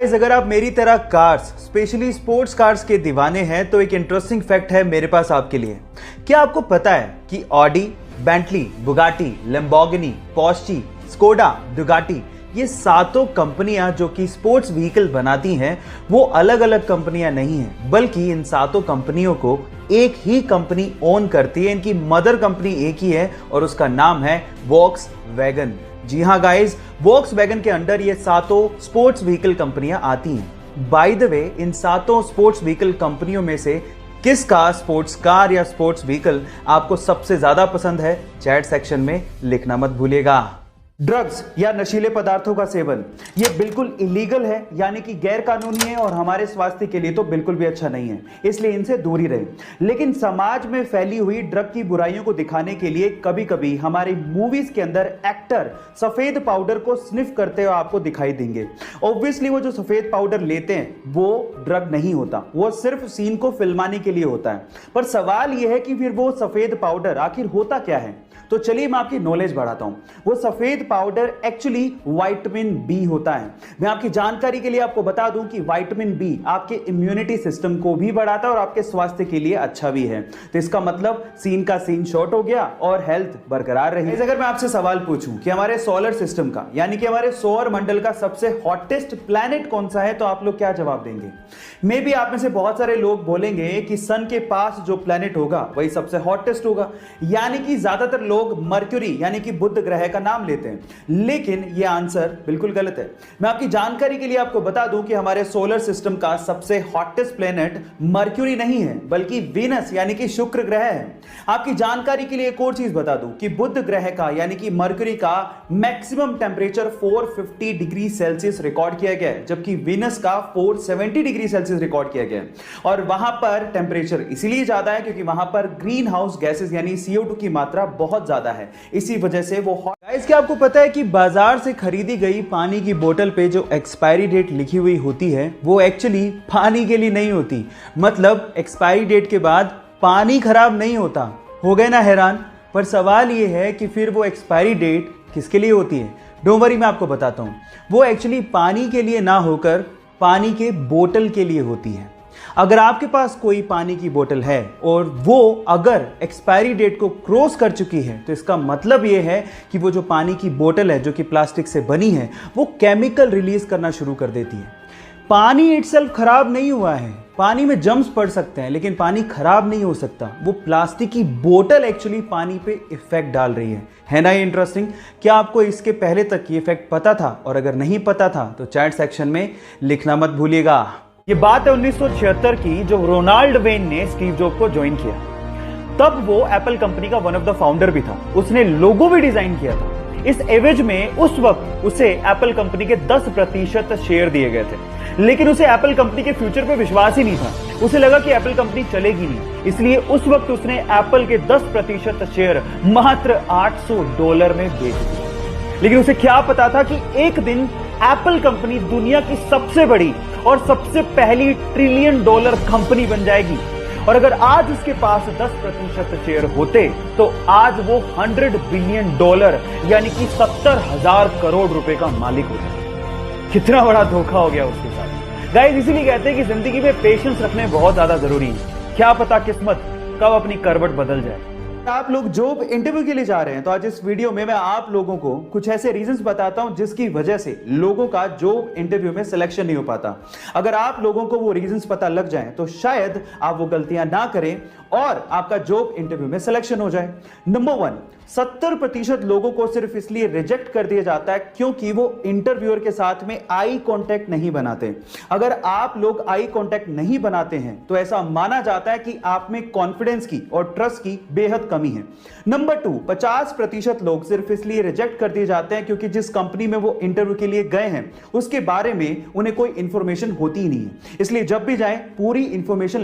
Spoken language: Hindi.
गाइस, अगर आप मेरी तरह कार्स स्पेशली स्पोर्ट्स कार्स के दीवाने हैं तो एक इंटरेस्टिंग फैक्ट है मेरे पास आपके लिए। क्या आपको पता है कि Audi, Bentley, Bugatti, Lamborghini, Porsche, Skoda, Ducati ये सातों कंपनियां जो कि स्पोर्ट्स व्हीकल बनाती हैं वो अलग अलग कंपनियां नहीं हैं, बल्कि इन सातों कंपनियों को एक ही कंपनी ओन करती है। इनकी मदर कंपनी एक ही है और उसका नाम है वॉक्सवैगन। जी हाँ गाइस, वॉक्सवैगन के अंडर ये सातों स्पोर्ट्स व्हीकल कंपनियां आती हैं। बाय द वे, इन सातों स्पोर्ट्स व्हीकल कंपनियों में से किसका स्पोर्ट्स कार या स्पोर्ट्स व्हीकल आपको सबसे ज्यादा पसंद है, चैट सेक्शन में लिखना मत भूलिएगा। ड्रग्स या नशीले पदार्थों का सेवन ये बिल्कुल इलीगल है, यानी कि गैर कानूनी है और हमारे स्वास्थ्य के लिए तो बिल्कुल भी अच्छा नहीं है, इसलिए इनसे दूर ही रहे। लेकिन समाज में फैली हुई ड्रग की बुराइयों को दिखाने के लिए कभी कभी हमारी मूवीज के अंदर एक्टर सफेद पाउडर को स्निफ करते हुए आपको दिखाई देंगे। ऑब्वियसली वो जो सफेद पाउडर लेते हैं वो ड्रग नहीं होता, वो सिर्फ सीन को फिल्माने के लिए होता है। पर सवाल यह है कि फिर वो सफेद पाउडर आखिर होता क्या है। तो चलिए मैं आपकी नॉलेज बढ़ाता हूं। वो सफेद पाउडर एक्चुअली विटामिन बी होता है। मैं आपकी जानकारी के लिए आपको बता दूं कि विटामिन बी आपके इम्यूनिटी सिस्टम को भी बढ़ाता है और आपके स्वास्थ्य के लिए अच्छा भी है। तो इसका मतलब सीन का सीन शॉर्ट हो गया और हेल्थ बरकरार रही। अगर मैं आपसे सवाल पूछूं कि हमारे सोलर सिस्टम का यानी कि हमारे सौर मंडल का सबसे हॉटेस्ट प्लैनेट कौन सा है, तो आप लोग क्या जवाब देंगे? मे बी आप में से बहुत सारे लोग बोलेंगे कि सन के पास जो प्लैनेट होगा वही सबसे हॉटेस्ट होगा, यानी कि ज्यादातर लोग मर्क्यूरी यानी कि बुध ग्रह का नाम लेते हैं। लेकिन यह आंसर बिल्कुल गलत है। मैं आपकी जानकारी के लिए आपको बता दूं कि हमारे सोलर सिस्टम का सबसे हॉटेस्ट प्लेनेट मर्क्यूरी नहीं है, बल्कि वीनस यानी कि शुक्र ग्रह है। आपकी जानकारी के लिए एक और चीज बता दूं कि बुध ग्रह का यानी कि मर्क्यूरी का maximum temperature 450 degree Celsius record किया गया है, जबकि वीनस का 470 डिग्री सेल्सियस रिकॉर्ड किया गया है। और वहां पर टेंपरेचर इसलिए ज्यादा है क्योंकि वहां पर ग्रीन हाउस गैसेस यानी CO2 की मात्रा बहुत ज्यादा है, इसी वजह से वो हॉट। गाइस, क्या आपको पता है कि बाजार से खरीदी गई पानी की बोतल पे जो एक्सपायरी डेट लिखी हुई होती है वो एक्चुअली पानी के लिए नहीं होती। मतलब एक्सपायरी डेट के बाद पानी खराब नहीं होता। हो गए ना हैरान? पर सवाल ये है कि फिर वो एक्सपायरी डेट किसके लिए होती है? डोंट वरी, मैं आपको बताता हूं। वो एक्चुअली पानी के लिए ना होकर पानी के बोतल के लिए होती है। अगर आपके पास कोई पानी की बोतल है और वो अगर एक्सपायरी डेट को क्रॉस कर चुकी है, तो इसका मतलब ये है कि वो जो पानी की बोतल है जो कि प्लास्टिक से बनी है वो केमिकल रिलीज करना शुरू कर देती है। पानी इटसेल्फ खराब नहीं हुआ है, पानी में जम्स पड़ सकते हैं लेकिन पानी खराब नहीं हो सकता। वो प्लास्टिक की बोतल एक्चुअली पानी पे इफेक्ट डाल रही है ना? ये इंटरेस्टिंग। क्या आपको इसके पहले तक ये इफेक्ट पता था? और अगर नहीं पता था तो चैट सेक्शन में लिखना मत भूलिएगा। ये बात है 1976 की, जो रोनाल्ड वेन ने स्टीव जॉब को ज्वाइन किया। तब वो एप्पल कंपनी का वन ऑफ द फाउंडर भी था। उसने लोगो भी डिजाइन किया था। इस एवज में उस वक्त उसे एप्पल कंपनी के 10% शेयर दिए गए थे, लेकिन उसे एप्पल कंपनी के फ्यूचर पे विश्वास ही नहीं था। उसे लगा कि एप्पल कंपनी चलेगी नहीं, इसलिए उस वक्त उसने एप्पल के 10% शेयर मात्र $800 में बेच दिए। लेकिन उसे क्या पता था कि एक दिन एप्पल कंपनी दुनिया की सबसे बड़ी और सबसे पहली $1 ट्रिलियन कंपनी बन जाएगी। और अगर आज उसके पास 10% शेयर होते तो आज वो $100 बिलियन यानी कि 70,000 करोड़ रुपए का मालिक होता। कितना बड़ा धोखा हो गया उसके साथ। गाइस, इसीलिए कहते हैं कि जिंदगी में पेशेंस रखने बहुत ज्यादा जरूरी है। क्या पता किस्मत कब अपनी करवट बदल जाए। आप लोग जॉब इंटरव्यू के लिए जा रहे हैं तो आज इस वीडियो में मैं आप लोगों को कुछ ऐसे रीजंस बताता हूं जिसकी वजह से लोगों का जॉब इंटरव्यू में सिलेक्शन नहीं हो पाता। अगर आप लोगों को वो रीजंस पता लग जाएं तो शायद आप वो गलतियां ना करें और आपका जॉब इंटरव्यू में सिलेक्शन हो जाए। नंबर 1, 70% लोगों को सिर्फ इसलिए रिजेक्ट कर दिया जाता है क्योंकि वो इंटरव्यूअर के साथ में आई कांटेक्ट नहीं बनाते। अगर आप लोग आई कांटेक्ट नहीं बनाते हैं तो ऐसा माना जाता है कि आप में कॉन्फिडेंस की और ट्रस्ट की बेहद कमी है। नंबर 2, 50% लोग सिर्फ इसलिए रिजेक्ट कर दिए जाते हैं क्योंकि जिस कंपनी में वो इंटरव्यू के लिए गए हैं उसके बारे में उन्हें कोई इंफॉर्मेशन होती ही नहीं है। इसलिए जब भी जाएं पूरी इंफॉर्मेशन